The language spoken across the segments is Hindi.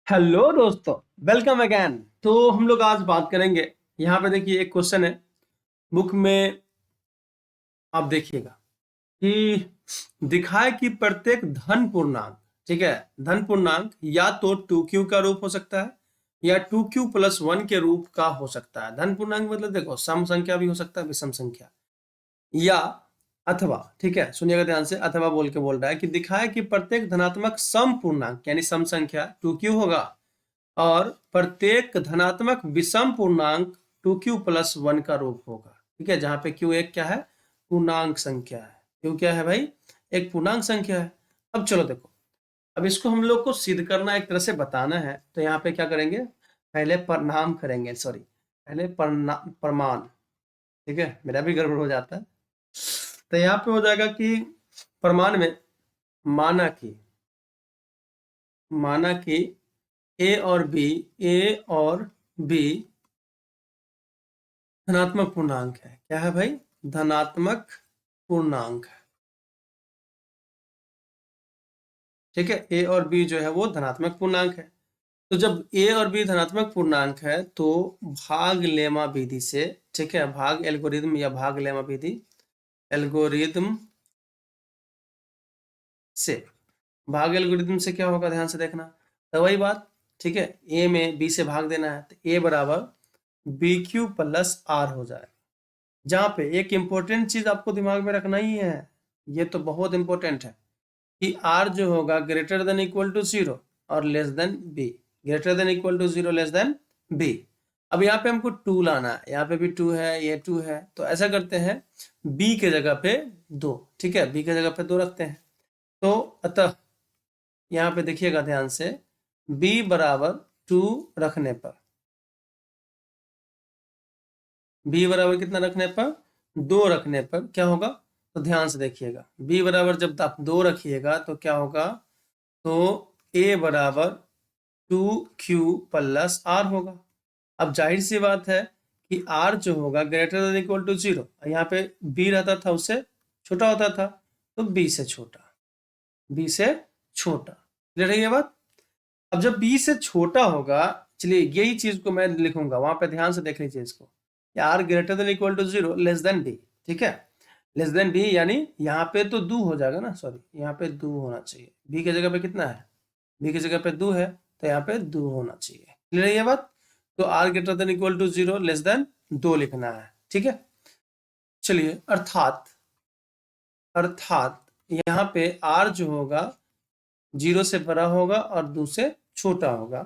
हेलो दोस्तों, वेलकम अगेन। तो हम लोग आज बात करेंगे। यहाँ पे देखिए एक क्वेश्चन है बुक में, आप देखिएगा कि दिखाए कि प्रत्येक धन पूर्णांक, ठीक है, धन पूर्णांक या तो 2q का रूप हो सकता है या 2q+1 के रूप का हो सकता है। धन पूर्णांक मतलब देखो सम संख्या भी हो सकता है, विषम संख्या, या अथवा, ठीक है, सुनिएगा ध्यान से, अथवा बोल के बोल रहा है कि दिखाए कि प्रत्येक धनात्मक सम पूर्णांक यानी सम संख्या 2q होगा और प्रत्येक धनात्मक विषम पूर्णांक 2q+1 का रूप होगा। ठीक है, जहां पे q एक क्या है, पूर्णांक संख्या है। q क्या है भाई, एक पूर्णांक संख्या है। अब चलो देखो, अब इसको हम लोग को सिद्ध करना, एक तरह से बताना है, तो यहाँ पे क्या करेंगे, पहले परिणाम करेंगे, सॉरी पहले प्रमाण। ठीक है, मेरा भी गड़बड़ हो जाता है। तो यहाँ पे हो जाएगा कि प्रमाण में माना कि ए और बी धनात्मक पूर्णांक है। क्या है भाई, धनात्मक पूर्णांक है। ठीक है, ए और बी जो है वो धनात्मक पूर्णांक है। तो जब ए और बी धनात्मक पूर्णांक है तो भाग लेमा विधि से, ठीक है, भाग एल्गोरिदम या भाग लेमा विधि, एल्गोरिदम से, भाग एल्गोरिदम से क्या होगा, ध्यान से देखना। तो वही बात, ठीक है, ए में बी से भाग देना है तो ए बराबर BQ+R हो जाए। जहां पे एक इंपॉर्टेंट चीज आपको दिमाग में रखना ही है, ये तो बहुत इंपॉर्टेंट है, कि R जो होगा ग्रेटर देन इक्वल टू 0 और less than b, greater than equal to 0 less than b. अब यहाँ पे हमको 2 लाना है, यहाँ पे भी 2 है, ये 2 है, तो ऐसा करते हैं बी के जगह पे 2, ठीक है, बी के जगह पे 2 रखते हैं। तो अतः यहाँ पे देखिएगा ध्यान से, b बराबर 2 रखने पर, b बराबर कितना रखने पर, 2 रखने पर क्या होगा, तो ध्यान से देखिएगा, b बराबर जब आप 2 रखिएगा तो क्या होगा, तो a बराबर 2q+r होगा। अब जाहिर सी बात है कि r जो होगा ग्रेटर देन इक्वल टू 0, यहाँ पे b रहता था उससे छोटा होता था, तो b से छोटा, b से छोटा। क्लियर है ये बात। अब जब b से छोटा होगा, चलिए यही चीज को मैं लिखूंगा, वहां पे ध्यान से देख लीजिए इसको, r greater than equal to 0 less than b, ठीक है, लेस देन बी यानी यहाँ पे तो 2 हो जाएगा ना, सॉरी यहाँ पे 2 होना चाहिए, बी की जगह पे कितना है, बी की जगह पे 2 है, तो यहाँ पे 2 होना चाहिए। क्लियर है ये बात। तो r greater than equal to 0 less than 2 लिखना है, ठीक है। चलिए, अर्थात अर्थात यहाँ पे आर जो होगा 0 से बड़ा होगा और 2 से छोटा होगा।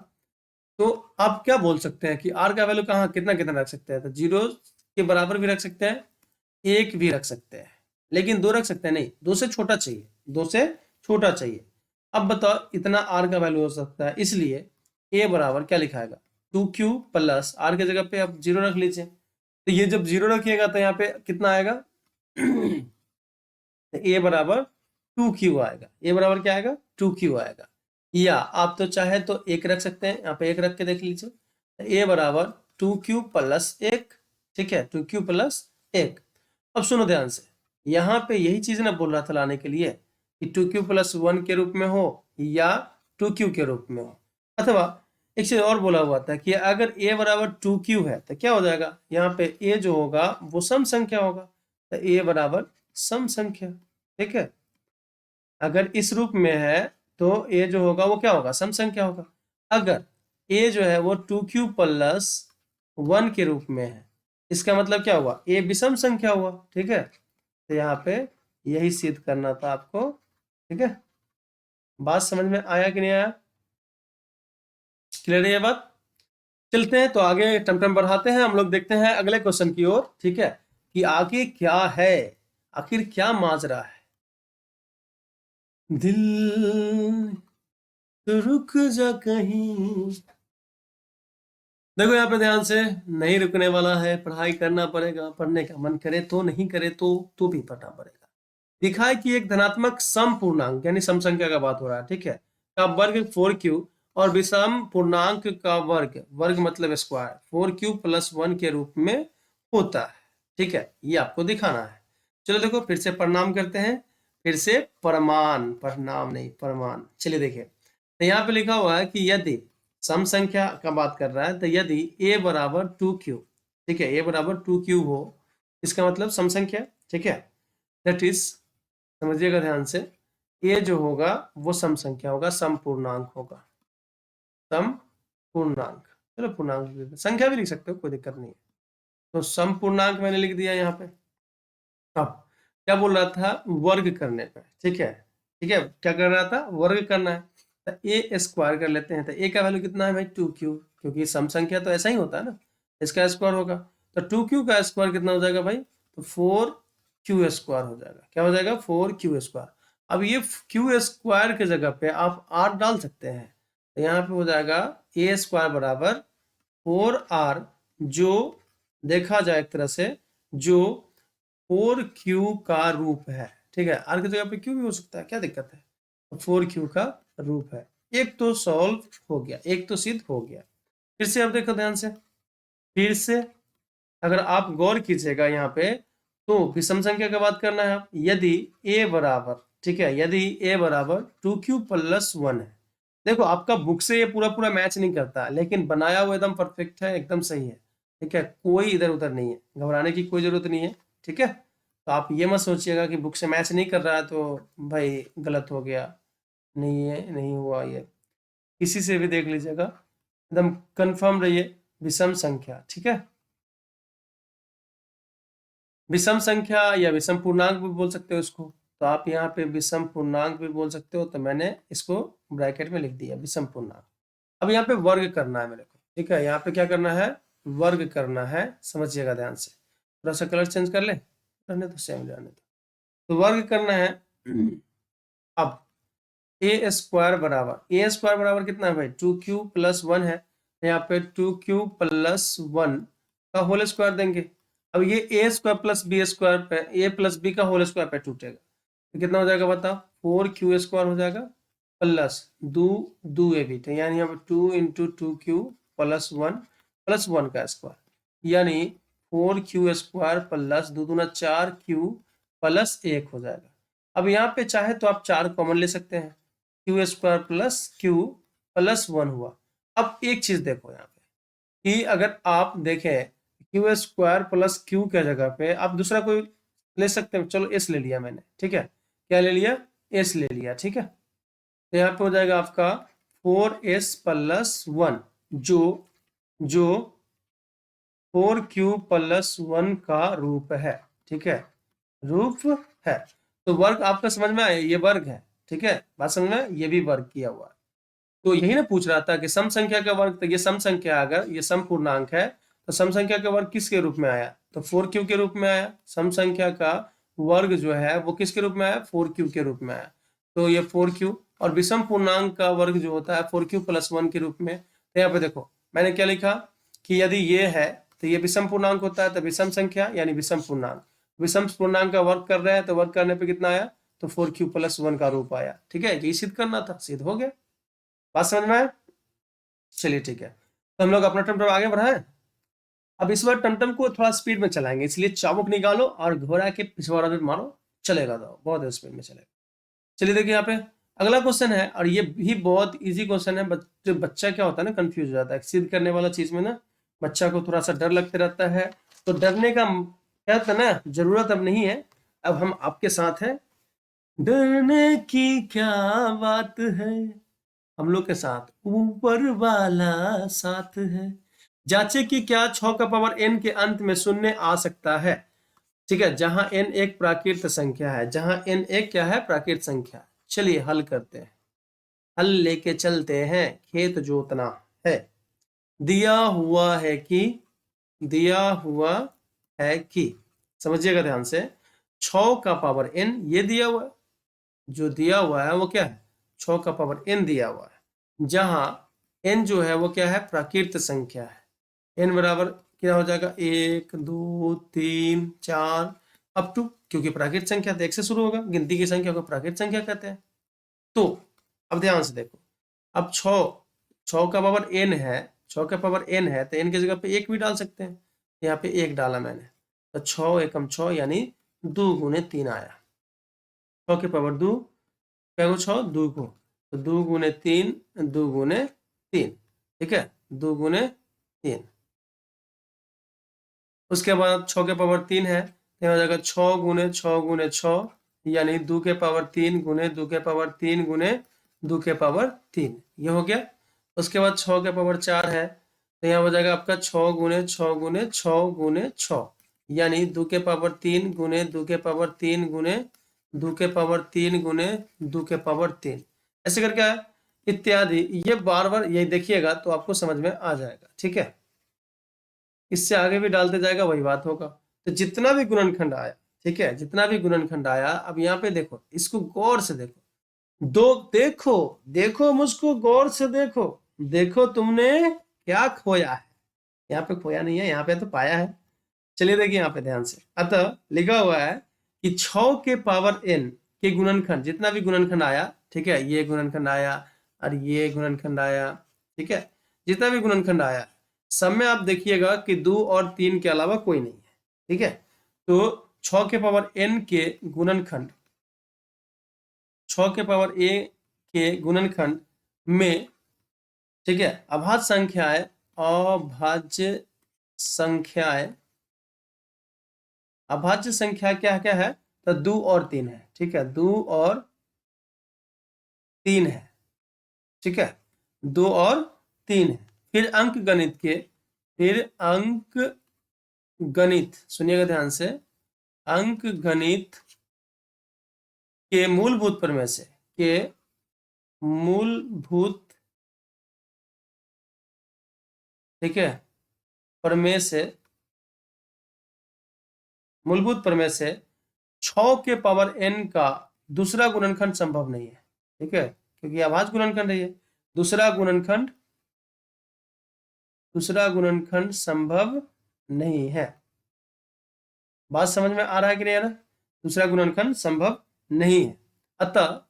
तो आप क्या बोल सकते हैं कि r का वैल्यू कहाँ कितना कितना रख सकते हैं, तो 0 के बराबर भी रख सकते हैं, 1 भी रख सकते हैं, लेकिन 2 रख सकते हैं नहीं, 2 से छोटा चाहिए, 2 से छोटा चाहिए। अब बताओ इतना r का वैल्यू हो सकता है, इसलिए a बराबर क्या लिखाएगा, 2q+r के जगह पे आप 0 रख लीजिए। तो ये जब 0 रखिएगा तो यहाँ पे कितना आएगा तो a बराबर 2q आएगा, a बराबर क्या आएगा, 2q आएगा। या आप तो चाहे तो 1 रख सकते हैं, यहाँ पे 1 रख के देख लीजिए, a बराबर 2q+1, ठीक है, 2q+1। अब सुनो ध्यान से, यहाँ पे यही चीज ना बोल रहा था लाने के लिए कि 2q+1 के रूप में हो या 2q के रूप में हो, अथवा एक चीज और बोला हुआ था कि अगर a बराबर 2q है तो क्या हो जाएगा, यहाँ पे a जो होगा वो सम संख्या होगा, तो a बराबर सम संख्या, ठीक है। अगर इस रूप में है तो a जो होगा वो क्या होगा, सम संख्या होगा। अगर a जो है वो 2q+1 के रूप में है, इसका मतलब क्या हुआ, a विषम संख्या हुआ, ठीक है। तो यहाँ पे यही सिद्ध करना था आपको, ठीक है। बात समझ में आया कि नहीं आया, क्लियर है ये बात। चलते हैं तो आगे टमटम बढ़ाते हैं, हम लोग देखते हैं अगले क्वेश्चन की ओर, ठीक है, कि आगे क्या है, आखिर क्या माजरा है। दिल तो रुक जा कहीं, देखो यहाँ पे ध्यान से, नहीं रुकने वाला है, पढ़ाई करना पड़ेगा, पढ़ने का मन करे तो, नहीं करे तो भी पढ़ना पड़ेगा। दिखाए कि एक धनात्मक सम पूर्णांक यानी सम संख्या का बात हो रहा है, ठीक है, का वर्ग 4q और विषम पूर्णांक का वर्ग, वर्ग मतलब स्क्वायर, 4q+1 के रूप में होता है, ठीक है, ये आपको दिखाना है। चलो देखो फिर से प्रणाम करते हैं, फिर से प्रमाण, प्रणाम नहीं प्रमाण। चलिए देखिए, तो यहाँ पे लिखा हुआ है कि यदि सम संख्या का बात कर रहा है, तो यदि a बराबर 2q, ठीक है, a बराबर 2q हो, इसका मतलब सम संख्या, ठीक है, दैट इज, समझिएगा ध्यान से, a जो होगा वो सम संख्या होगा, सम पूर्णांक होगा, सम पूर्णांक, चलो पूर्णांक लिख देते हैं, संख्या भी लिख सकते हो, कोई दिक्कत नहीं है। तो सम पूर्णांक मैंने लिख दिया यहाँ पे। अब क्या बोल रहा था, वर्ग करने पे, ठीक है, ठीक है, क्या कर रहा था, वर्ग करना है, तो ए स्क्वायर कर लेते हैं। तो ए का वैल्यू कितना है भाई, 2q, क्योंकि सम संख्या तो ऐसा ही होता है ना, इसका स्क्वायर होगा, तो 2q का स्क्वायर कितना हो जाएगा भाई, तो 4q स्क्वायर हो जाएगा। क्या हो जाएगा, 4q स्क्वायर। अब ये q स्क्वायर के जगह पे आप r डाल सकते हैं, तो यहाँ पे हो जाएगा a स्क्वायर बराबर 4r, जो देखा जाए एक तरह से जो 4q का रूप है, ठीक है, r की जगह पे q भी हो सकता है, क्या दिक्कत है, 4q का रूप है। एक तो सॉल्व हो गया, एक तो सिद्ध हो गया। फिर से आप देखो ध्यान से, फिर से अगर आप गौर कीजिएगा यहाँ पे, तो विषम संख्या का बात करना है आप, यदि a बराबर, ठीक है, यदि a बराबर 2q+1 है, देखो आपका बुक से ये पूरा पूरा मैच नहीं करता, लेकिन बनाया हुआ एकदम परफेक्ट है, एकदम सही है, ठीक है, कोई इधर उधर नहीं है, घबराने की कोई जरूरत नहीं है, ठीक है। तो आप ये मत सोचिएगा कि बुक से मैच नहीं कर रहा है तो भाई गलत हो गया, नहीं है, नहीं हुआ, ये किसी से भी देख लीजिएगा, एकदम कंफर्म रहिए, विषम संख्या, ठीक है, विषम संख्या या विषम पूर्णांक भी बोल सकते हो इसको, तो आप यहाँ पे विषम पूर्णांक भी बोल सकते हो, तो मैंने इसको ब्रैकेट में लिख दिया विषम पूर्णांक। अब यहाँ पे वर्ग करना है मेरे को, ठीक है, यहाँ पे क्या करना है, वर्ग करना है, समझिएगा ध्यान से, थोड़ा सा कलर चेंज कर ले, रहने तो सेम रहने दो, तो वर्ग करना है। अब a² बराबर कितना है भाई, 2q+1 है, तो यहाँ पे 2q+1 का होल स्क्वायर देंगे। अब ये a² + b² पे, a+b का होल स्क्वायर पे टूटेगा, तो कितना हो जाएगा बताओ, 4q² हो जाएगा, प्लस दो दो ए भी, तो यानी यहाँ पे 2 × 2q+1 का स्क्वायर, यानी 4q² प्लस 2 दूना 4q+1 हो जाएगा। अब यहाँ पे चाहे तो आप 4 कॉमन ले सकते हैं, q² प्लस q+1 हुआ। अब एक चीज देखो यहाँ पे कि अगर आप देखें q² प्लस q के जगह पे आप दूसरा कोई ले सकते हैं, चलो s ले लिया मैंने, ठीक है, क्या ले लिया, s ले लिया, ठीक है, तो यहाँ पे हो जाएगा आपका 4s+1, जो जो 4q+1 का रूप है, ठीक है, रूप है। तो वर्ग आपका समझ में आया, ये वर्ग है, ठीक है, बात समझ में, ये भी वर्ग किया हुआ है। तो यही ना पूछ रहा था कि सम संख्या का वर्ग, तो ये सम संख्या, अगर ये सम पूर्णांक है तो सम संख्या का वर्ग किसके रूप में आया, तो 4q के रूप में आया। सम संख्या का वर्ग जो है वो किसके रूप में आया, 4q के रूप में आया, तो ये 4q, और विषम पूर्णांक का वर्ग जो होता है 4q+1 के रूप में। तो यहाँ पे देखो मैंने क्या लिखा कि यदि ये है तो ये विषम पूर्णांक होता है, तो विषम संख्या यानी विषम पूर्णांक, विषम पूर्णांक का वर्ग कर रहे हैं, तो वर्ग करने पे कितना आया, तो 4q+1 का रूप आया, ठीक है, यही सिद्ध करना था, सिद्ध हो गया, बात समझ में आया। चलिए ठीक है, तो हम लोग अपना टमटम आगे बढ़ाएं। अब इस बार टमटम को थोड़ा स्पीड में चलाएंगे, इसलिए चाबुक निकालो और घोड़ा के पिछवाड़ा में मारो, चलेगा, तो बहुत स्पीड में चलेगा। चलिए देखिए यहाँ पे अगला क्वेश्चन है, और ये भी बहुत इजी क्वेश्चन है, बच्चा क्या होता है ना, कंफ्यूज हो जाता है सिद्ध करने वाला चीज में ना, बच्चा को थोड़ा सा डर लगते रहता है, तो डरने का क्या होता है ना, जरूरत अब नहीं है, अब हम आपके साथ हैं, डरने की क्या बात है, हम लोग के साथ ऊपर वाला साथ है। जांचे कि क्या 6 का पावर n के अंत में शून्य आ सकता है, ठीक है, जहां n एक प्राकृत संख्या है, जहां n एक क्या है, प्राकृत संख्या। चलिए हल करते हैं, हल लेके चलते हैं, खेत जोतना है, दिया हुआ है कि, दिया हुआ है कि, समझिएगा ध्यान से, 6 का पावर n ये दिया हुआ है, जो दिया हुआ है वो क्या है, 6 का पावर n दिया हुआ है, जहां n जो है वो क्या है, प्राकृत संख्या है, n बराबर क्या हो जाएगा, 1 2 3 4 अप टू, क्योंकि प्राकृत संख्या तो 1 से शुरू होगा, गिनती की संख्या को प्राकृत संख्या कहते हैं। तो अब ध्यान से देखो, अब 6 का पावर n है, 6 का पावर n है, तो n की जगह पे 1 भी डाल सकते हैं, यहाँ पे 1 डाला मैंने, तो 6 एकम 6 यानी 2 × 3 आया, 6 के पावर 2, क्या 6 2 को, तो 2 × 3 2 × 3, ठीक है, 2 गुने 3। उसके बाद 6 के पावर 3 है, तो हो जाएगा 6 गुने 6 गुने 6, यानी 2 के पावर 3 गुने 2 के पावर 3 गुने 2 के पावर 3, ये हो गया। उसके बाद 6 के पावर 4 है, तो यहाँ हो जाएगा आपका 6 गुने 6 गुने 6 गुने 6, यानी 2 के पावर 3 गुने 2 के पावर 3 गुने 2 के पावर 3 गुने 2 के पावर 3, ऐसे करके इत्यादि। ये बार बार ये देखिएगा तो आपको समझ में आ जाएगा, ठीक है। इससे आगे भी डालते जाएगा वही बात होगा। तो जितना भी गुणनखंड आया, ठीक है, जितना भी गुणनखंड आया, अब यहाँ पे देखो, इसको गौर से देखो, देखो देखो मुझको गौर से देखो, देखो तुमने क्या खोया है। यहाँ पे खोया नहीं है, यहाँ पे तो पाया है। चलिए देखिए यहाँ पे ध्यान से, अतः लिखा हुआ है कि 6 के पावर n के गुणनखंड, जितना भी गुणनखंड आया, ठीक है, ये गुणनखंड आया और ये गुणनखंड आया, ठीक है, जितना भी गुणनखंड आया, सब में आप देखिएगा कि 2 और 3 के अलावा कोई नहीं है, ठीक है। तो 6 के पावर n के गुणनखंड, 6 के पावर a के गुणनखंड में, ठीक है, अभाज्य संख्याएं, अभाज्य संख्याएं, अभाज्य संख्या क्या क्या है, तो 2 और 3 है, ठीक है, 2 और 3 है, ठीक है, 2 और 3 है। फिर अंक गणित के, फिर अंक गणित, सुनिएगा ध्यान से, अंक गणित के मूलभूत प्रमेय से, के मूलभूत, ठीक है, प्रमेय से, मूलभूत प्रमेय से 6 के पावर n का दूसरा गुणनखंड संभव नहीं है, ठीक है, क्योंकि अभाज्य गुणनखंड है ये। दूसरा गुणनखंड संभव नहीं है। बात समझ में आ रहा है कि नहीं आ रहा? दूसरा गुणनखंड संभव नहीं है। अतः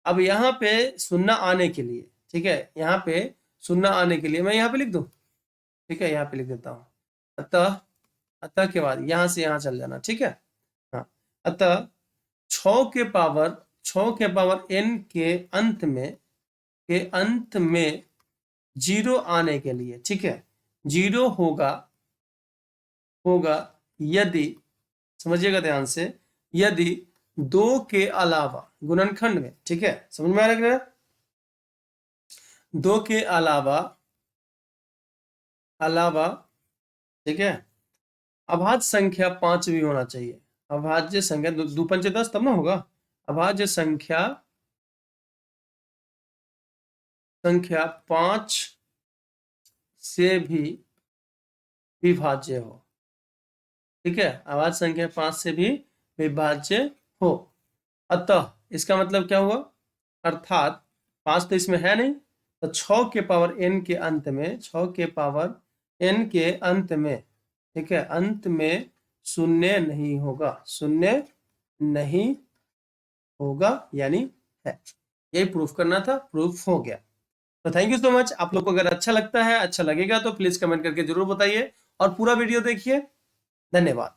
अब यहाँ पे शून्य आने के लिए, ठीक है, यहाँ पे शून्य आने के लिए मैं यहाँ पे लिख दूं, ठीक है, यहाँ पे लिख देता हूँ। अतः के बाद यहाँ से यहाँ चल जाना, ठीक है। हाँ, अतः 6 के पावर n के अंत में 0 आने के लिए, ठीक है, 0 होगा यदि, समझिएगा ध्यान से, यदि 2 के अलावा गुणनखंड में, ठीक है, समझ में आ रहा है, 2 के अलावा, ठीक है, अभाज्य संख्या 5 भी होना चाहिए। अभाज्य संख्या 2 5 10 तब ना होगा। अभाज्य संख्या 5 से भी विभाज्य हो, ठीक है, अभाज्य संख्या 5 से भी विभाज्य हो। अतः इसका मतलब क्या हुआ, अर्थात 5 तो इसमें है नहीं, तो 6 के पावर n के अंत में, 6 के पावर n के अंत में, ठीक है, अंत में शून्य नहीं होगा, शून्य नहीं होगा, यानी है। यही प्रूफ करना था, प्रूफ हो गया। तो थैंक यू सो मच। आप लोग को अगर अच्छा लगता है, अच्छा लगेगा तो प्लीज कमेंट करके जरूर बताइए और पूरा वीडियो देखिए। धन्यवाद।